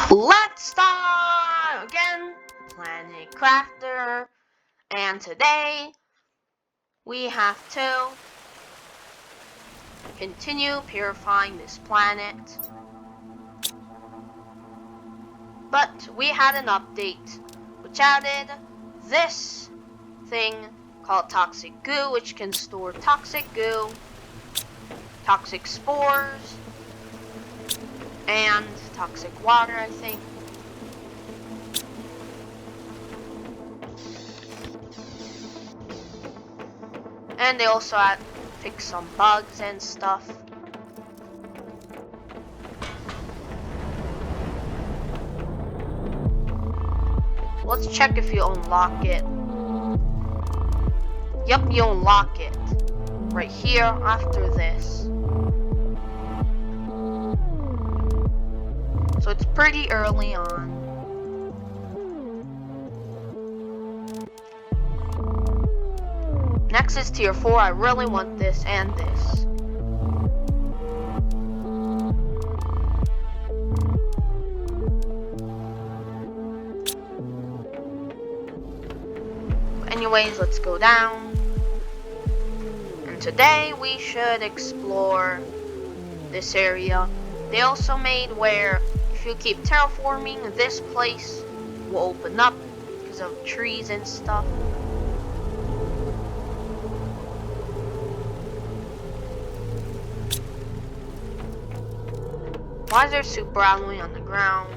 Let's start again, Planet Crafter, and today we have to continue purifying this planet. But we had an update which added this thing called toxic goo, which can store toxic goo, toxic spores, and toxic water, I think. And they also had fixed some bugs and stuff. Let's check if you unlock it. Yep, you unlock it. Right here after this. So it's pretty early on. Next is tier 4. I really want this and this. Anyways, let's go down. And today we should explore this area. They also made where if you keep terraforming, this place will open up because of trees and stuff. Why is there super alloy on the ground?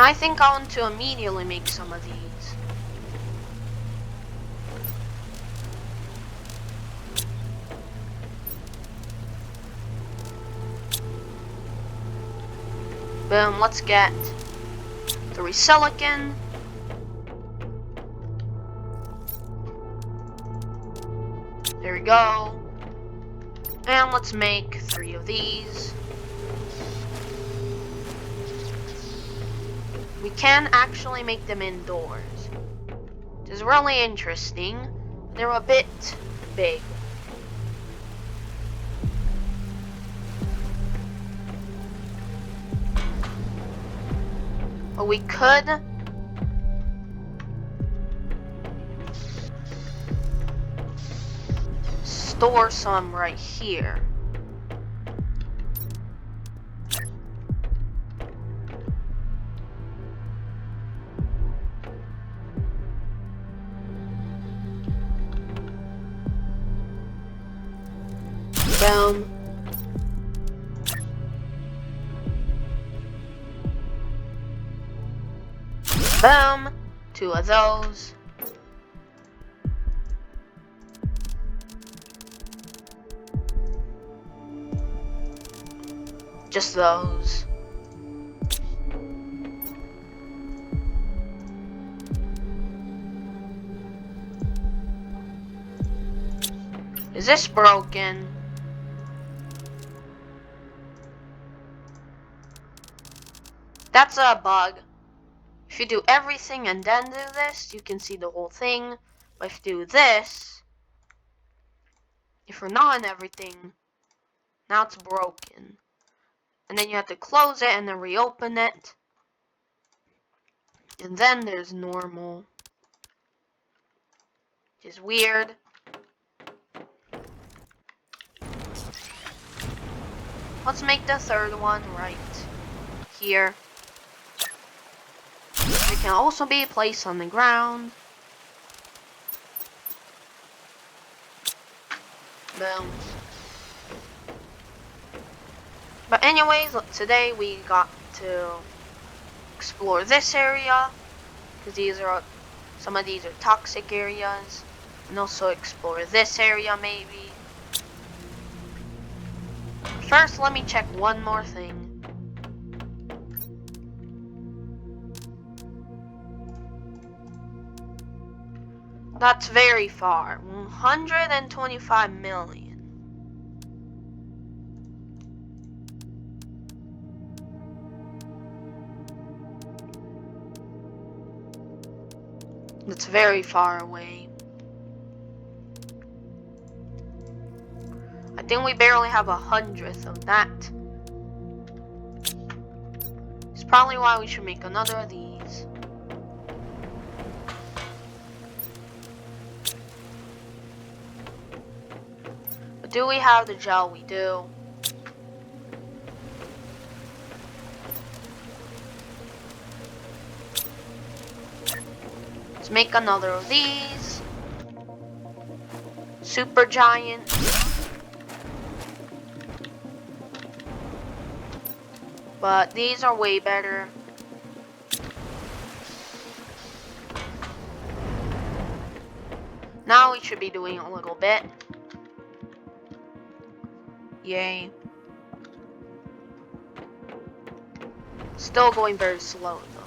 I think I want to immediately make some of these. Boom, let's get 3 silicon. There we go. And let's make 3 of these. We can actually make them indoors, which is really interesting. They're a bit big. But we could store some right here. Boom. Boom. 2 of those. Just those. Is this broken? That's a bug. If you do everything and then do this, you can see the whole thing. But if you do this, if you're not on everything, now it's broken. And then you have to close it and then reopen it. And then there's normal. Which is weird. Let's make the 3rd one right here. It can also be placed on the ground. Boom. But anyways, today we got to explore this area, because some of these are toxic areas, and also explore this area maybe. First, let me check one more thing. That's very far. 125 million. It's very far away. I think we barely have 100th of that. It's probably why we should make another of these. But do we have the gel? We do. Let's make another of these. Super giant. But these are way better. Now we should be doing a little bit. Yay. Still going very slow though.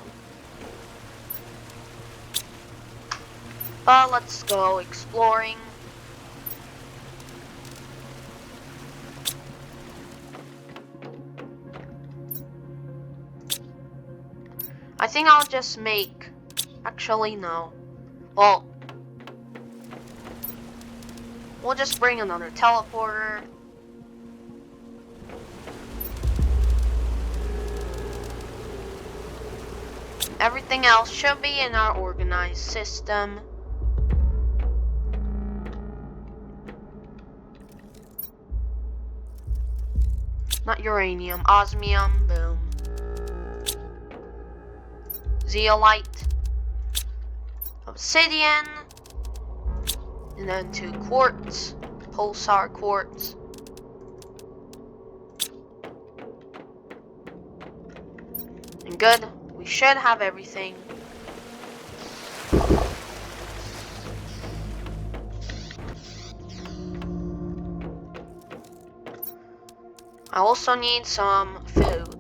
But let's go exploring. I think I'll just make... Actually, no. Well, we'll just bring another teleporter. Everything else should be in our organized system. Not uranium, osmium, boom. Zeolite, obsidian, and then 2 quartz, pulsar quartz. And good, we should have everything. I also need some food.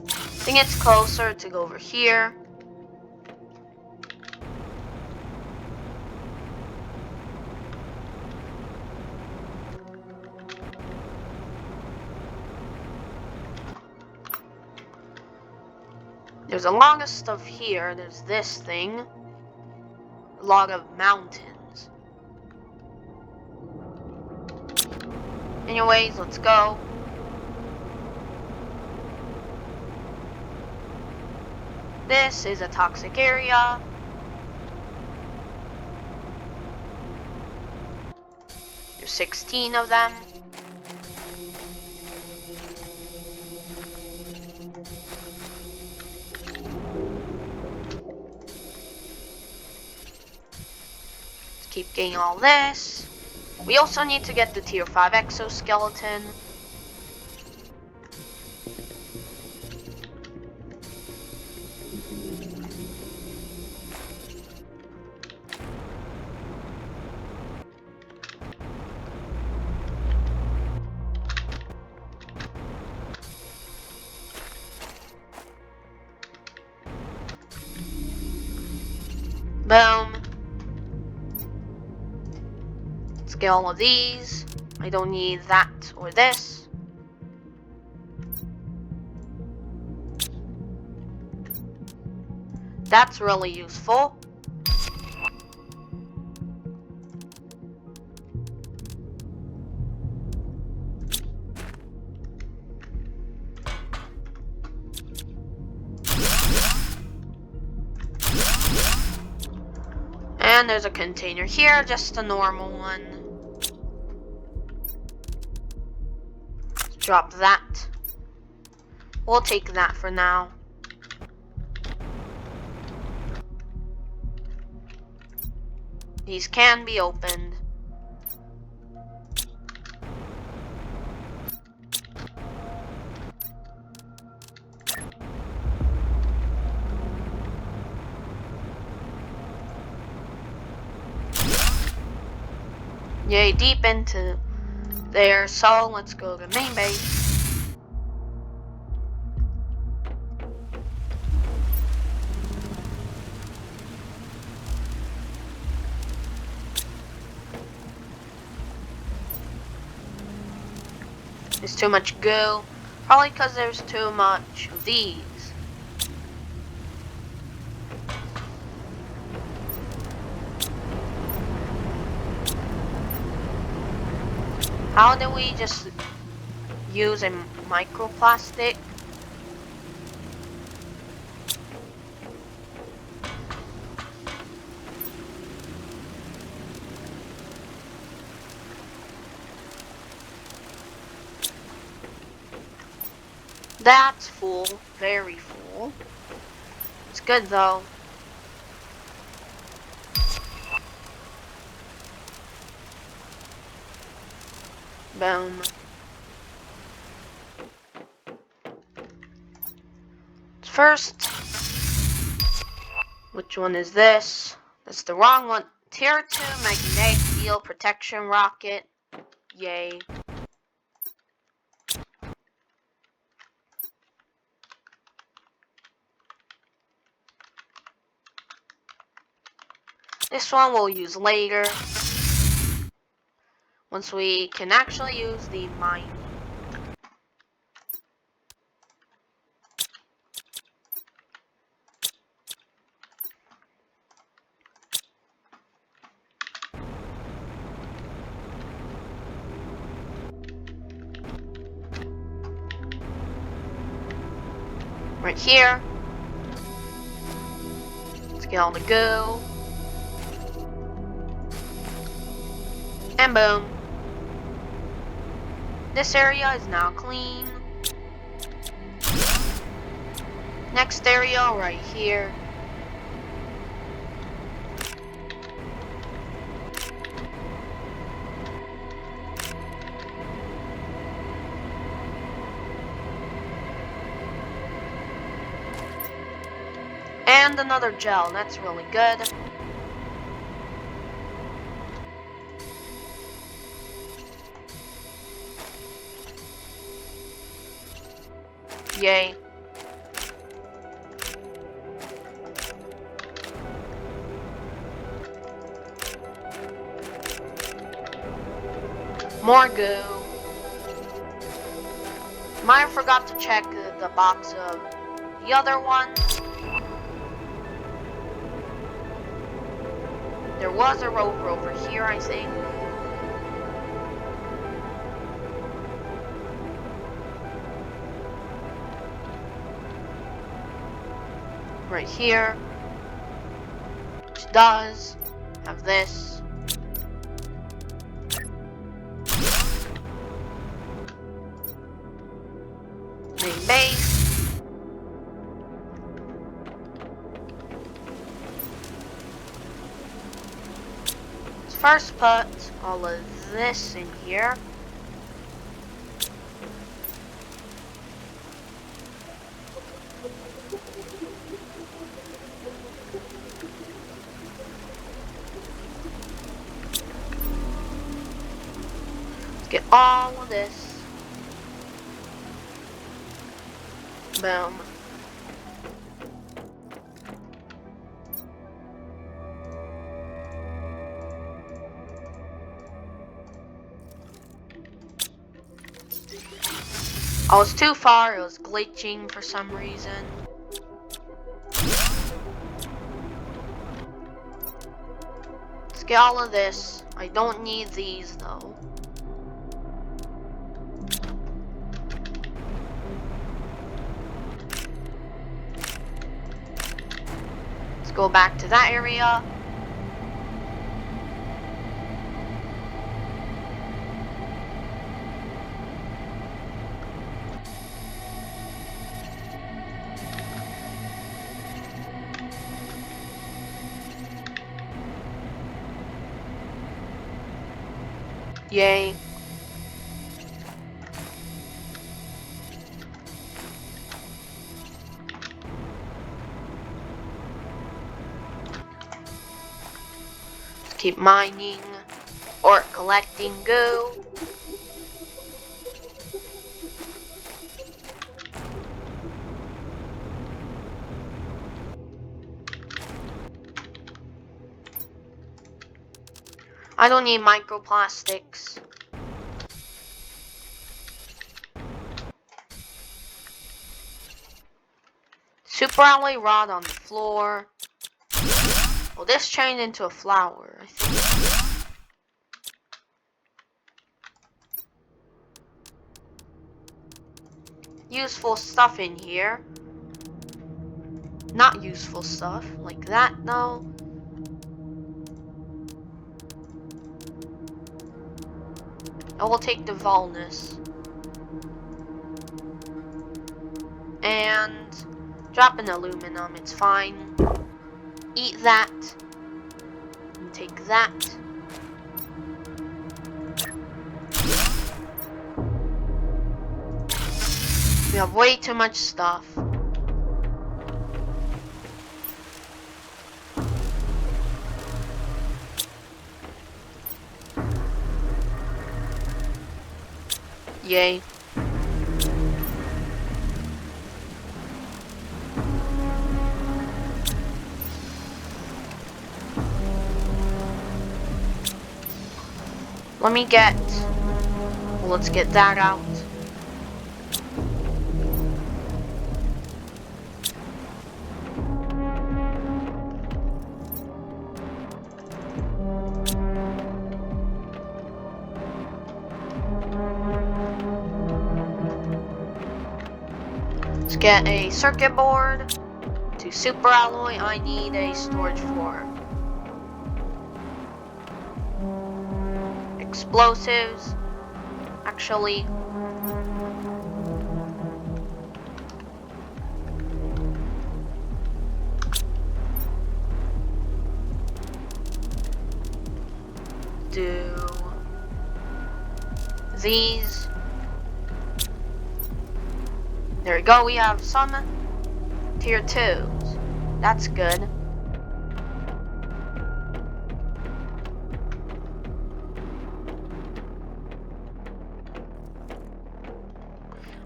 I think it's closer to go over here. There's a lot of stuff here. There's this thing. A lot of mountains. Anyways, let's go. This is a toxic area. There's 16 of them. Let's keep getting all this. We also need to get the tier 5 exoskeleton. Boom. Let's get all of these. I don't need that or this. That's really useful. And there's a container here, just a normal one. Let's drop that. We'll take that for now. These can be opened. Yay, deep into there, so let's go to main base. There's too much goo, probably because there's too much of these. How do we just use a microplastic? That's full, very full. It's good though. Boom. First, which one is this? That's the wrong one. Tier 2 magnetic field protection rocket. Yay. This one we'll use later, once we can actually use the mine. Right here. Let's get all the goo. And boom. This area is now clean. Next area right here. And another gel, that's really good. Yay. More goo. Might have forgot to check the box of the other one. There was a rover over here, I think. Right here. Which does have this. Main base. Let's first put all of this in here. Let's get all of this. Boom. I was too far, it was glitching for some reason. Let's get all of this. I don't need these though. Let's go back to that area. Yay. Let's keep mining or collecting goo. I don't need microplastics. Super alloy rod on the floor. Well, this changed into a flower, I think. useful stuff in here. Not useful stuff like that though. I will take the Volnus. And drop an aluminum, it's fine. Eat that. And take that. We have way too much stuff. Yay. Let me get, well, let's get that out. Let's get a circuit board. To super alloy, I need a storage for explosives. Actually, do these. There we go, we have some tier 2s. That's good.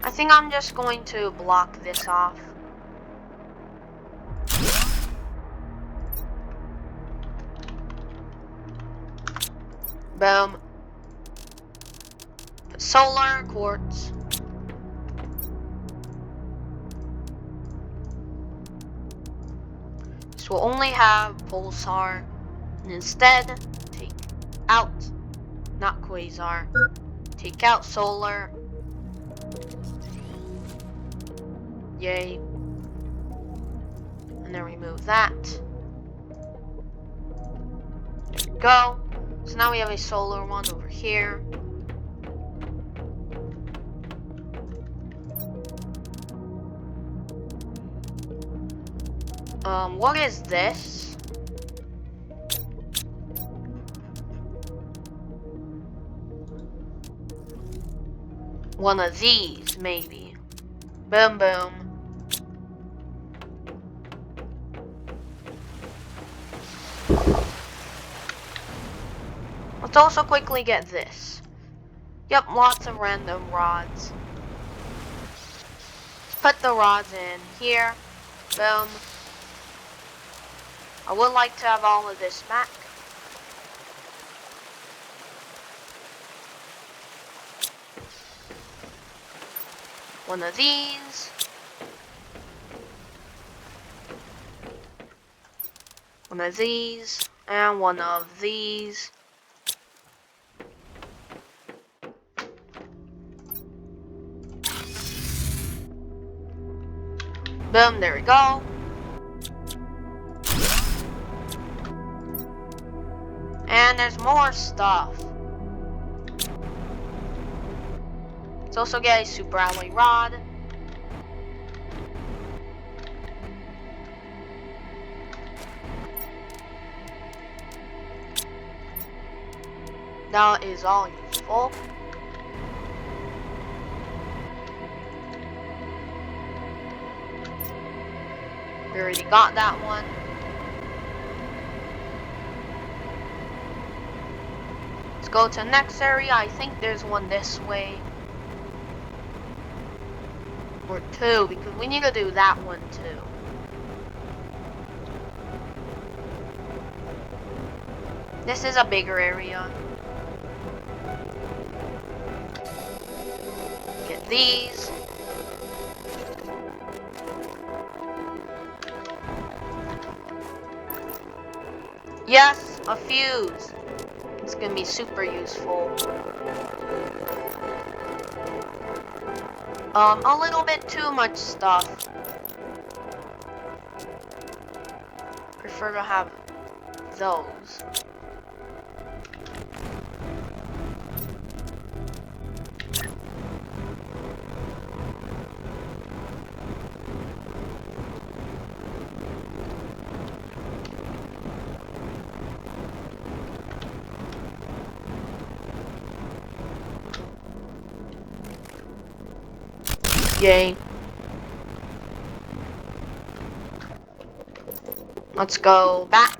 I think I'm just going to block this off. Boom. Solar quartz. This will only have pulsar. And instead, take out, not quasar, take out solar. Yay. And then remove that. There we go. So now we have a solar one over here. What is this? One of these, maybe. Boom, boom. Let's also quickly get this. Yep, lots of random rods. Let's put the rods in here. Boom. I would like to have all of this back. One of these. One of these. And one of these. Boom, there we go. And there's more stuff. Let's also get a super alloy rod. That is all useful. We already got that one. Let's go to the next area. I think there's one this way. Or two, because we need to do that one too. This is a bigger area. Get these. Yes, a fuse. It's gonna be super useful. A little bit too much stuff. Prefer to have those. Yay. Let's go back.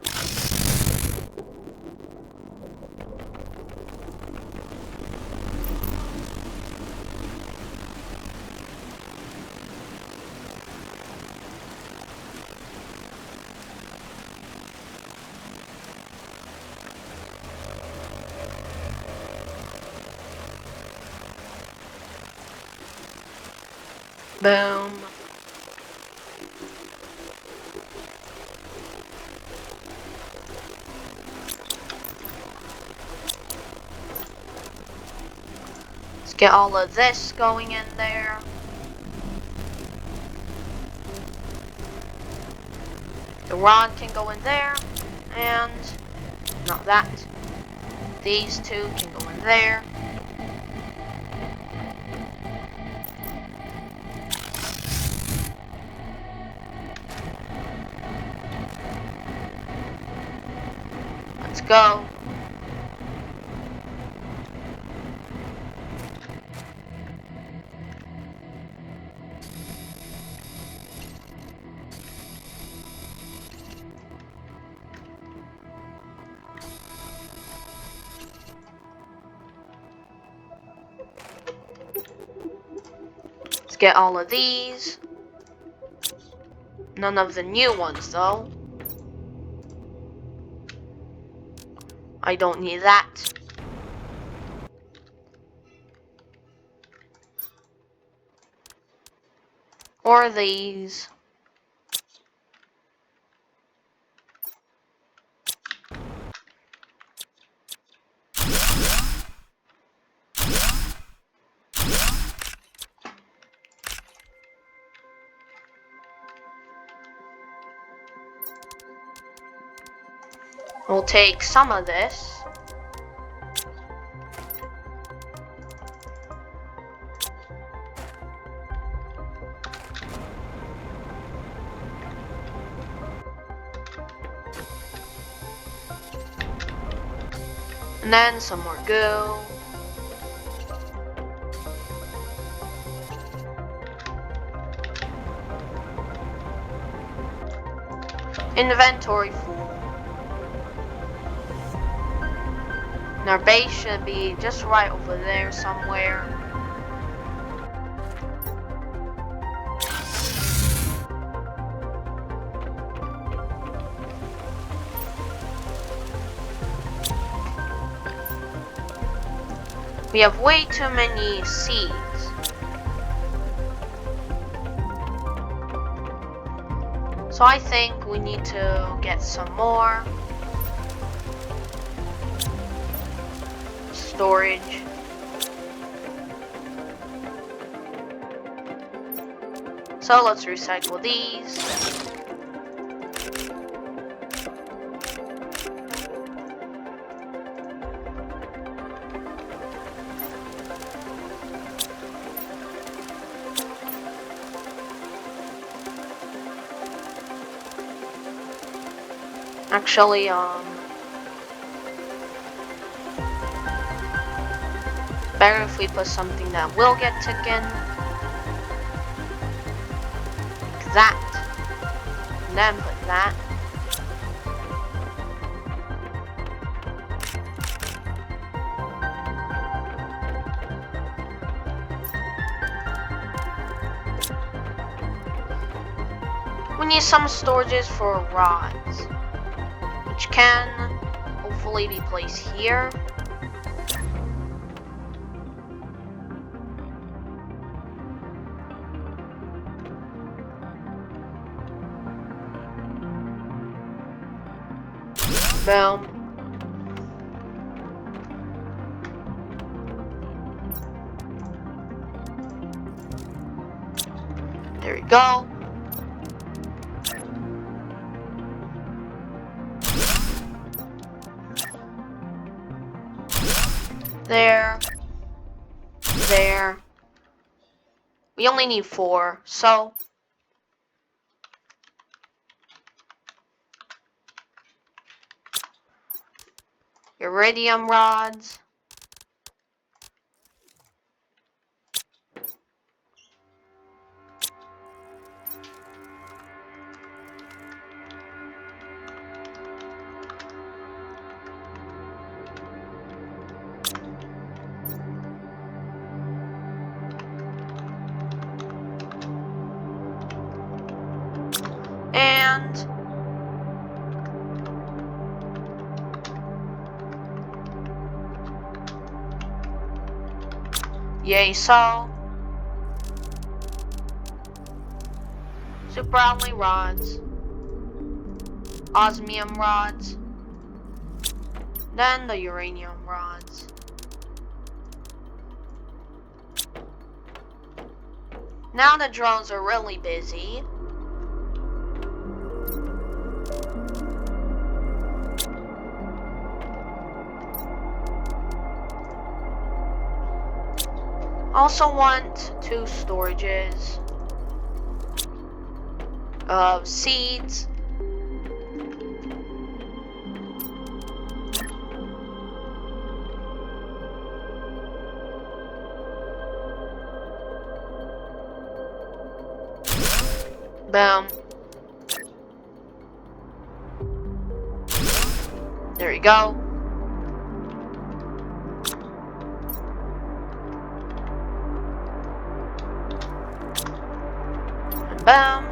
Boom. Let's get all of this going in there. The rod can go in there, and not that. These two can go in there. Let's go. Let's get all of these. None of the new ones though. I don't need that. Or these. We'll take some of this. And then some more goo. Inventory full. And our base should be just right over there somewhere. We have way too many seeds. So I think we need to get some more storage. So let's recycle these. Actually, better if we put something that will get taken. Like that. And then put that. We need some storages for rods, which can hopefully be placed here. Boom. There we go. There. There. We only need 4, so iridium rods. And yay, so super alloy rods, osmium rods, then the uranium rods. Now the drones are really busy. Also want 2 storages of seeds. Boom. There we go. And boom.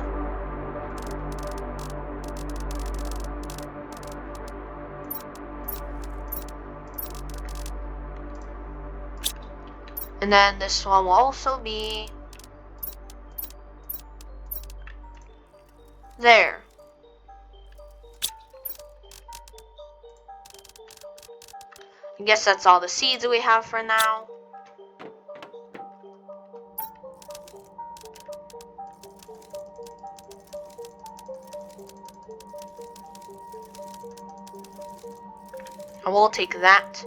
And then this one will also be there. I guess that's all the seeds we have for now. I will take that.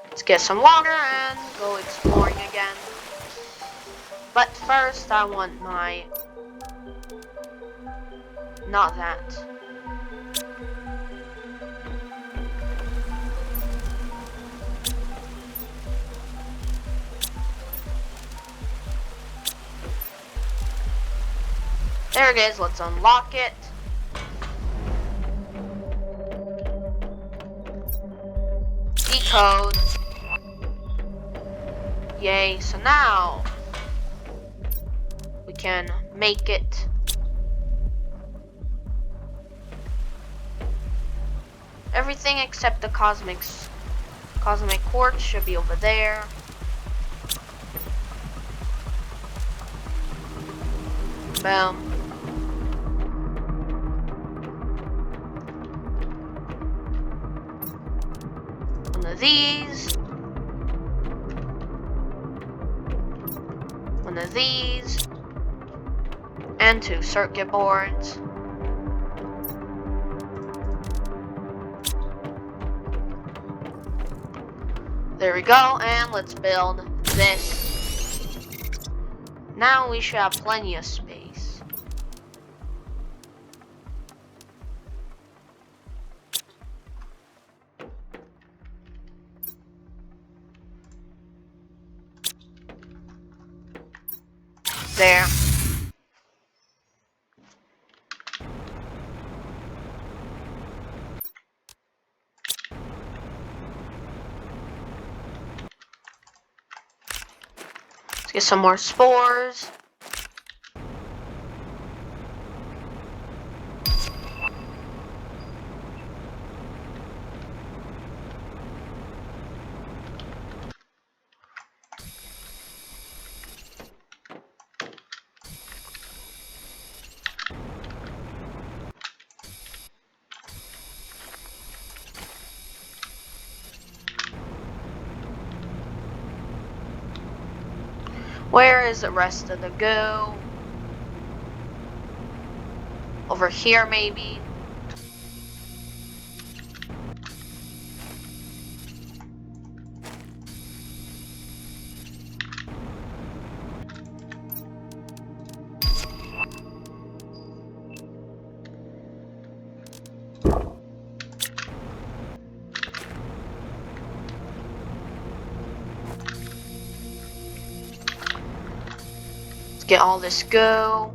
Let's get some water and go exploring again. But first I want my... not that. There it is, let's unlock it. Decode. Yay, so now we can make it. Everything except the cosmic quartz should be over there. Boom. One of these. One of these. And 2 circuit boards. There we go, and let's build this. Now we should have plenty of space. There. Let's get some more spores. Where is the rest of the goo? Over here, maybe? Let's get all this goo.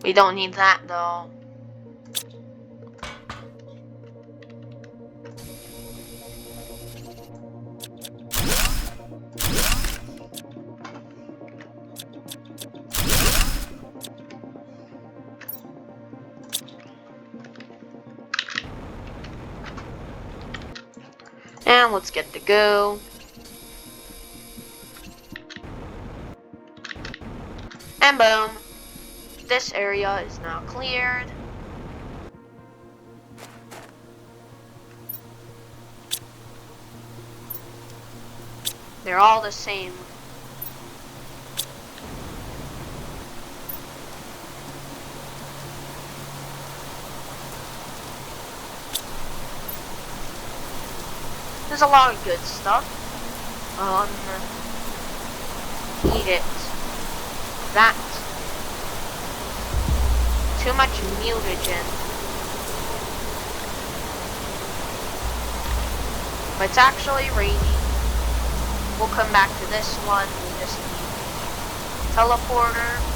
We don't need that though. And let's get the goo. And boom. This area is now cleared. They're all the same. There's a lot of good stuff. Eat it. That. Too much mutagen. But it's actually raining. We'll come back to this one. We just need teleporter.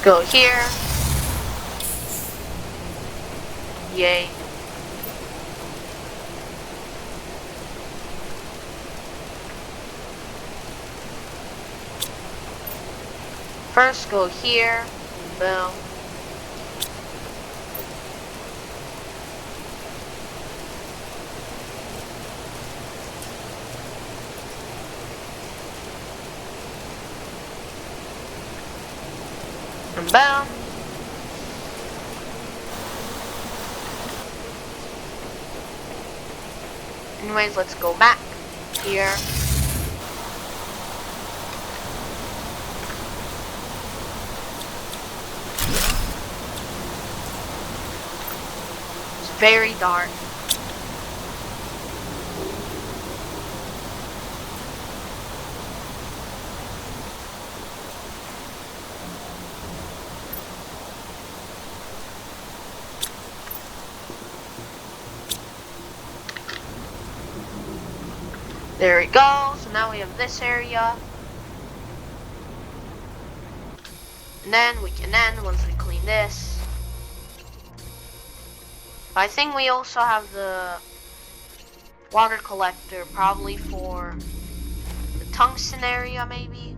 Go here. Yay. First go here. Boom. And boom. Anyways, let's go back here. It's very dark. There we go. So now we have this area. And then we can end once we clean this. But I think we also have the water collector probably for the tungsten area maybe.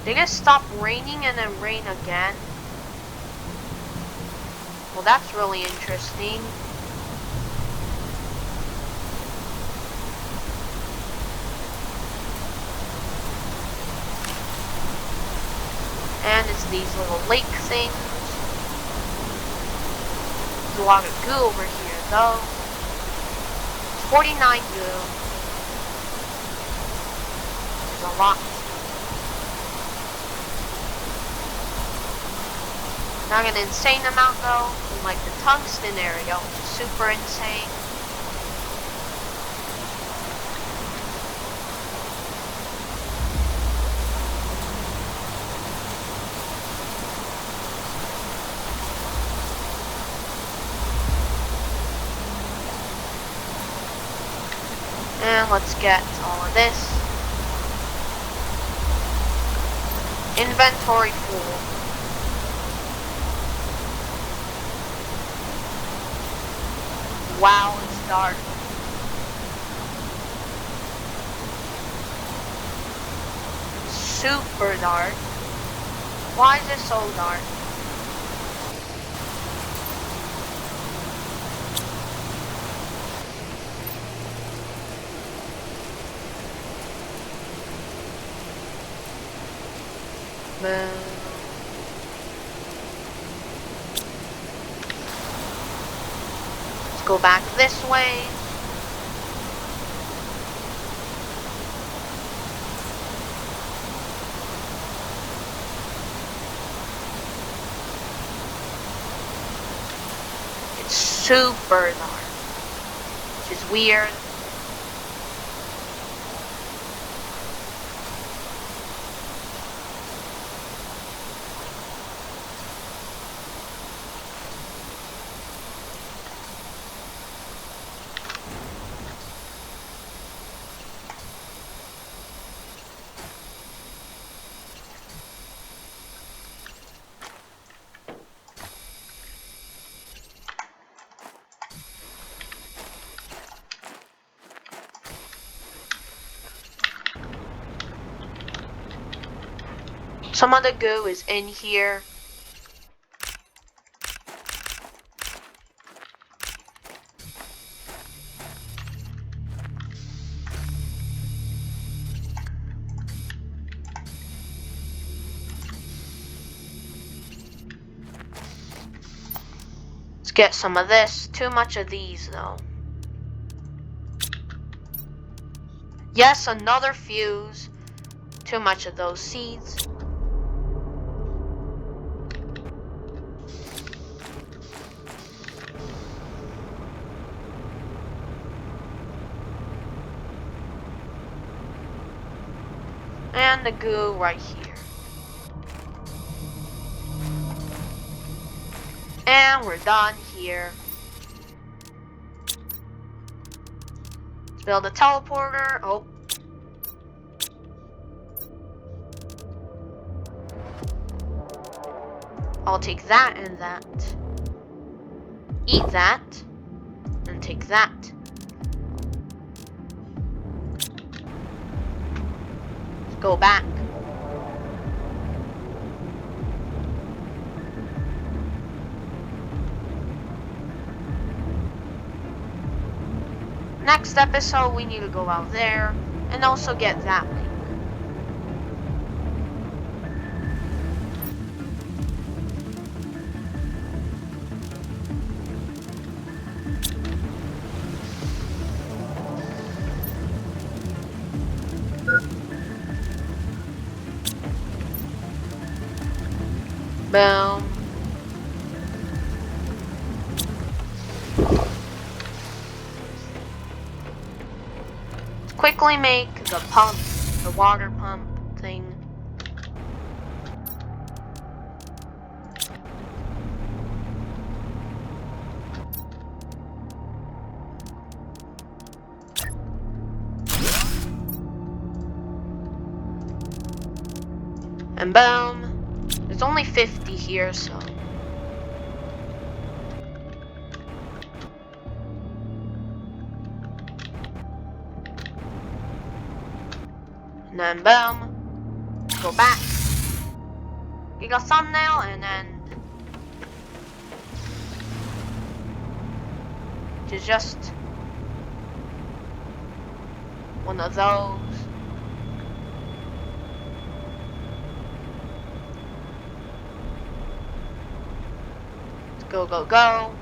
Did it stop raining and then rain again? Well, that's really interesting. And it's these little lake things. There's a lot of goo over here though. 49 goo. There's a lot. Not an insane amount though, in like the tungsten area, which is super insane. And let's get all of this. Inventory full. Wow, it's dark. Super dark. Why is it so dark? Let's go back this way. It's super dark, which is weird. Some of the goo is in here. Let's get some of this. Too much of these though. Yes, another fuse. Too much of those seeds. And the goo right here. And we're done here. Let's build a teleporter. Oh. I'll take that and that. Eat that. And take that. Let's go back. Next episode, we need to go out there and also get that link. Boom. Quickly make the pump, the water pump thing. And boom. There's only 50 here, so. And then boom. Go back. You got thumbnail and then to just one of those. Go, go, go.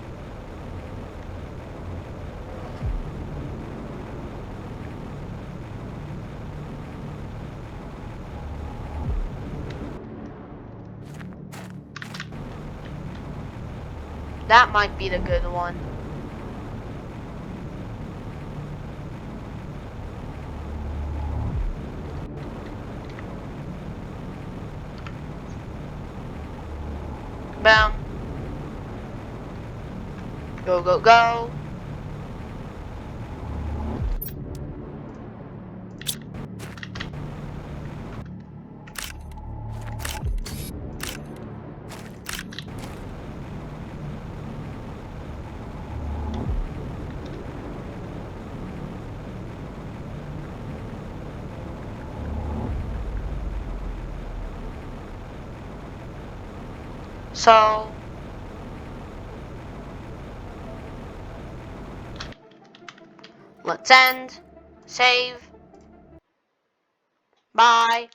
That might be the good one. Boom. Go, go, go. So let's end, save, bye.